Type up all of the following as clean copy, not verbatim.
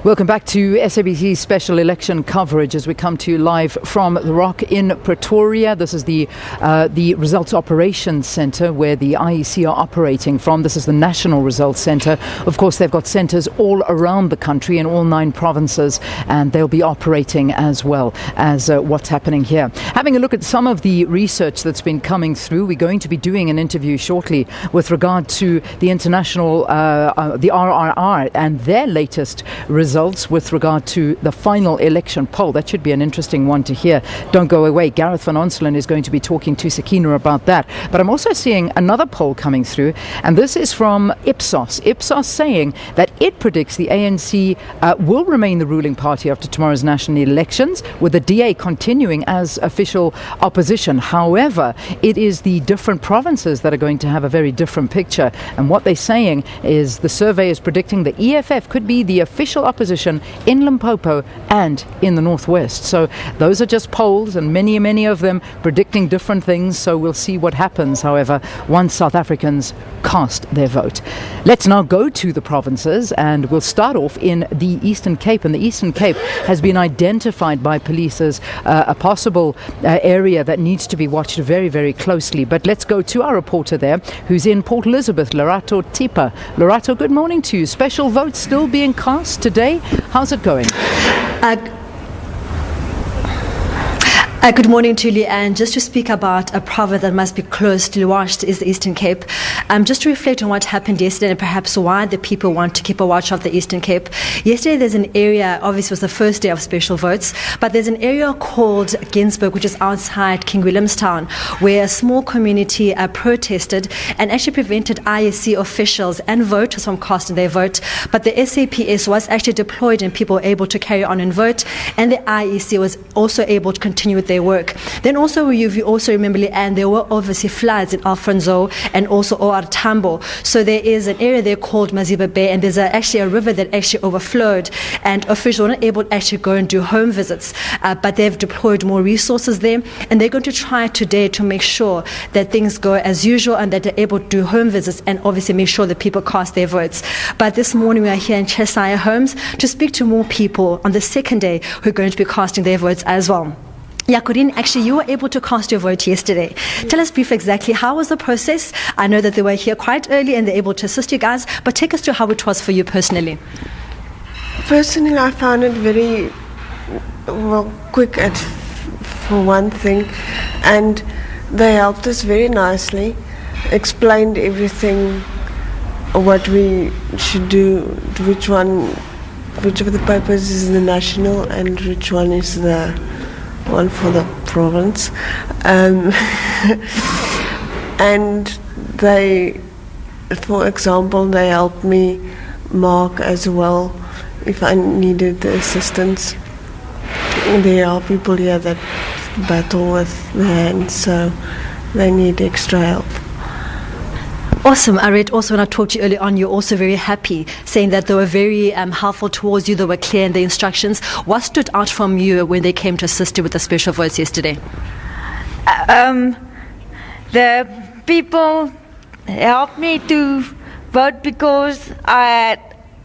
Welcome back to SABC special election coverage as we come to you live from the Rock in Pretoria. This is the Results Operations Centre where the IEC are operating from. This is the National Results Centre. Of course, they've got centres all around the country in all 9 provinces, and they'll be operating as well as what's happening here. Having a look at some of the research that's been coming through, we're going to be doing an interview shortly with regard to the international, the RRR and their latest results with regard to the final election poll. That should be an interesting one to hear. Don't go away. Gareth van Onselen is going to be talking to Sakina about that. But I'm also seeing another poll coming through, and this is from Ipsos. Ipsos saying that it predicts the ANC will remain the ruling party after tomorrow's national elections, with the DA continuing as official opposition. However, it is the different provinces that are going to have a very different picture. And what they're saying is the survey is predicting the EFF could be the official opposition in Limpopo and in the Northwest. So those are just polls, and many of them predicting different things. So we'll see what happens, however, once South Africans cast their vote. Let's now go to the provinces, and we'll start off in the Eastern Cape. And the Eastern Cape has been identified by police as a possible area that needs to be watched very closely. But let's go to our reporter there, who's in Port Elizabeth, Lerato Thipa. Lerato, good morning to you. Special votes still being cast today. How's it going? Good morning to you, and just to speak about a province that must be closely watched is the Eastern Cape. Just to reflect on what happened yesterday and perhaps why the people want to keep a watch of the Eastern Cape. Yesterday there's an area, obviously it was the first day of special votes, but there's an area called Ginsburg, which is outside King Williamstown, where a small community protested and actually prevented IEC officials and voters from casting their vote. But the SAPS was actually deployed and people were able to carry on and vote, and the IEC was also able to continue with their work. Then also, you also remember, and there were obviously floods in Alfonso and also OR Tambo. So there is an area there called Maziba Bay, and there's actually a river that actually overflowed, and officials were not able to actually go and do home visits, but they've deployed more resources there, and they're going to try today to make sure that things go as usual and that they're able to do home visits and obviously make sure that people cast their votes. But this morning we are here in Cheshire Homes to speak to more people on the second day who are going to be casting their votes as well. Yakurin, actually, you were able to cast your vote yesterday. Tell us briefly exactly how was the process. I know that they were here quite early and they're able to assist you guys, but take us through how it was for you personally. Personally, I found it very quick for one thing, and they helped us very nicely, explained everything, what we should do, which of the papers is the national and which one is the one for the province, and they, for example, they helped me mark as well if I needed the assistance. There are people here that battle with their hands, so they need extra help. Awesome. I read also when I talked to you early on, you're also very happy, saying that they were very helpful towards you, they were clear in the instructions. What stood out from you when they came to assist you with the special votes yesterday? The people helped me to vote because I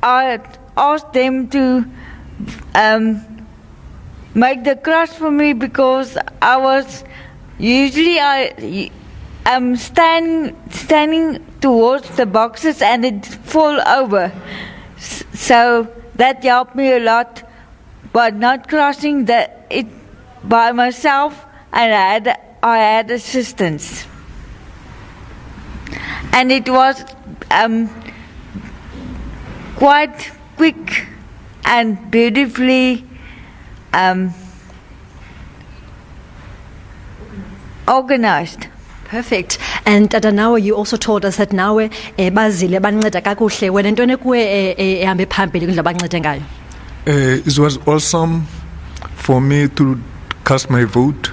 asked them to make the cross for me, because I was usually standing towards the boxes and it fall over. So that helped me a lot, but not crossing it by myself, and I had assistance. And it was quite quick and beautifully organized. Perfect. And Adanawa, you also told us that nawe bazile banceda kakuhle wena ntoni kuwe ehambe phambili kwindlela bancede ngayo. It was awesome for me to cast my vote,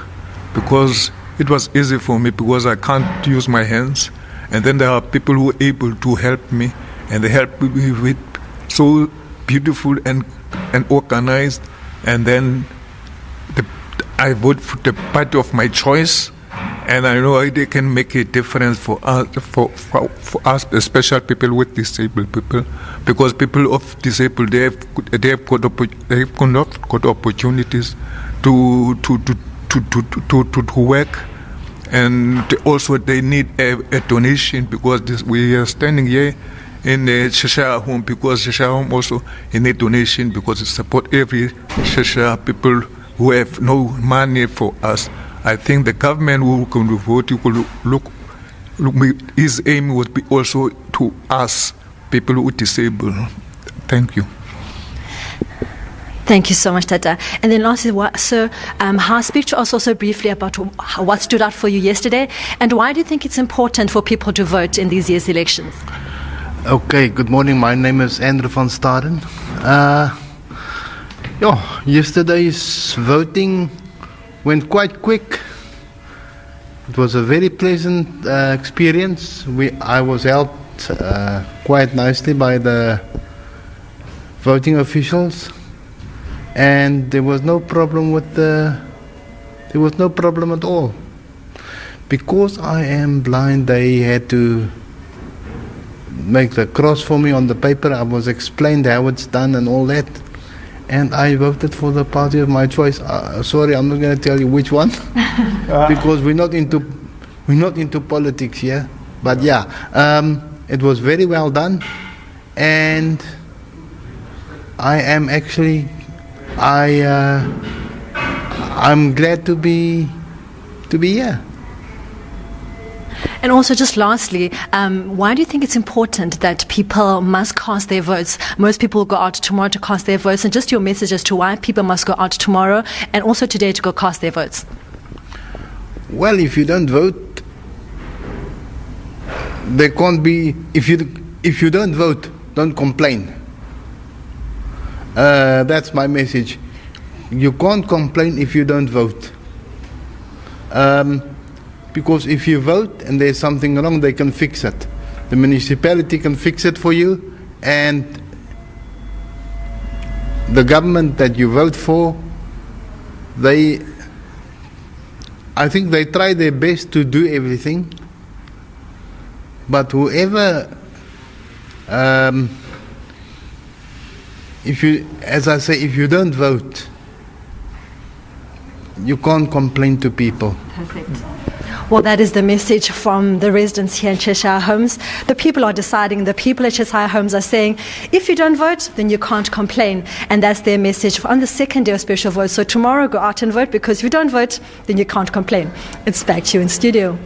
because it was easy for me because I can't use my hands, and then there are people who are able to help me, and they help me with so beautiful and organized, and then I vote for the party of my choice, and I know they can make a difference for us, for us, especially people with disabled people, because people of disabled they have got opportunities to work, and also they need a donation, because we are standing here in the Cheshire home, because Cheshire home also need donation, because it support every Cheshire people who have no money for us. I think the government who can vote, you could look, his aim would be also to us, people who are disabled. Thank you. Thank you so much, Tata. And then lastly, speak to us also briefly about what stood out for you yesterday, and why do you think it's important for people to vote in these year's elections? Okay, good morning. My name is Andrew van Staden. Yesterday's voting went quite quick. It was a very pleasant experience. I was helped quite nicely by the voting officials, and there was no problem at all. Because I am blind, they had to make the cross for me on the paper. I was explained how it's done and all that, and I voted for the party of my choice. Sorry, I'm not going to tell you which one, because we're not into politics here. But yeah, it was very well done, and I am actually I'm glad to be here. And also, just lastly, why do you think it's important that people must cast their votes? Most people go out tomorrow to cast their votes, and just your message as to why people must go out tomorrow and also today to go cast their votes. Well, if you don't vote, there can't be. If you don't vote, don't complain. That's my message. You can't complain if you don't vote. Because if you vote and there's something wrong, they can fix it. The municipality can fix it for you, and the government that you vote for, I think they try their best to do everything. But whoever, if you don't vote, you can't complain to people. Perfect. Well, that is the message from the residents here in Cheshire Homes. The people are deciding. The people at Cheshire Homes are saying, if you don't vote, then you can't complain. And that's their message on the second day of special vote. So tomorrow, go out and vote, because if you don't vote, then you can't complain. It's back to you in studio.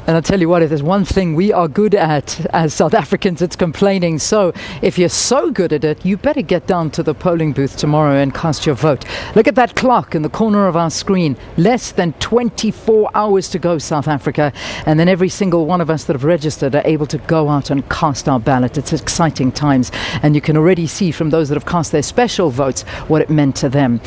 And I'll tell you what, if there's one thing we are good at as South Africans, it's complaining. So if you're so good at it, you better get down to the polling booth tomorrow and cast your vote. Look at that clock in the corner of our screen. Less than 24 hours to go, South Africa. And then every single one of us that have registered are able to go out and cast our ballot. It's exciting times. And you can already see from those that have cast their special votes what it meant to them.